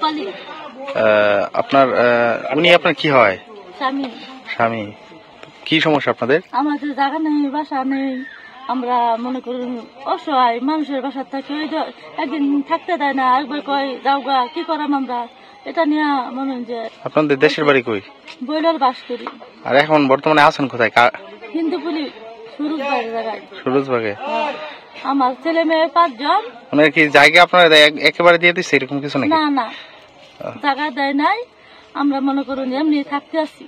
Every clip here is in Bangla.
রূপালী। আপনার উনি আপনার কি হয়? স্বামী। স্বামী। কি সমস্যা আপনাদের? আমাদের জায়গা নেই, বাসা নেই, আমরা মনে করুন অসহায় মানুষের বাসা থাকি, ওই একদিন থাকতে দেয় না, একবার কয় যাও গা, কি করাম আমরা, এটা নিয়ে মনে হয় যে। আপনাদের দেশের বাড়ি কই? বইলার বাস করি। আর এখন বর্তমানে আছেন কোথায়? হিন্দুপুলি সুরুজবাড়ি জায়গায়। সুরজবাগে। আমার ছেলে মেয়ে 5 জন। মানে কি জায়গা আপনারা একেবারে দিয়ে দিচ্ছে এরকম কিছু নাকি? না না, জায়গা দেয় নাই, আমরা মনে করুন এমনি থাকতে আসি।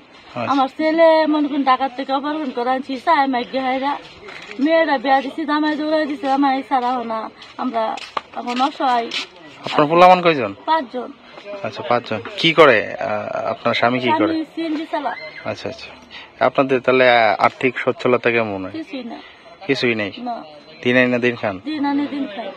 আমার ছেলে মনে করুন ঢাকার থেকে অপারেশন করে আনছি, চায় মাইকে হাইরা, মেয়েরা বিয়া দিচ্ছি, জামাই দৌড়াই দিচ্ছে, জামাই ছাড়া না, আমরা এখন অসহায়। আপনার পোলামান কয়জন? 5 জন। আচ্ছা, 5 জন। কি করে আপনার স্বামী? কি করে? সিএনজি চালা। আচ্ছা আচ্ছা। আপনাদের তাহলে আর্থিক সচ্ছলতা কেমন হয়? কিছুই না। কিছুই নেই। না। দিন আনি না দিন খান? দিন আনি দিন খাই।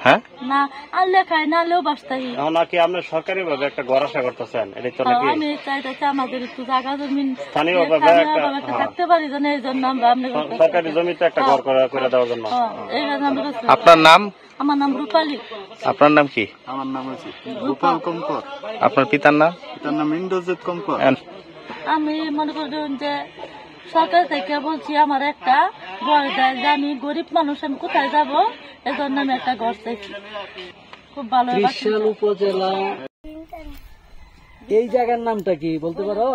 হ্যাঁ, না আনলে খাই, না আনলেও বাঁচতাই। এখন নাকি আপনার সরকারি ভাবে একটা ঘর আশা করতেছেন, এটা তো নাকি আমি চাইতেছি আমাদের একটু জায়গা জমিন স্থানীয় ভাবে একটা থাকতে পারি, যেন এই জন্য আমরা সরকারি জমিতে একটা ঘর করে দেওয়ার জন্য। এই জন্য আমরা। আপনার নাম? আমার নাম রূপালী। আপনার নাম কি? আমার নাম হচ্ছে গোপাল কঙ্কর। আপনার পিতার নাম? পিতার নাম ইন্দ্রজিৎ কঙ্কর। আমি মনে করুন যে সরকার থেকে বলছি আমার একটা ঘর দেয়, যে আমি গরিব মানুষ, আমি কোথায় যাবো, এজন্য আমি একটা ঘর চাইছি। খুব ভালো। ত্রিশাল উপজেলা। এই জায়গার নামটা কি বলতে পারো?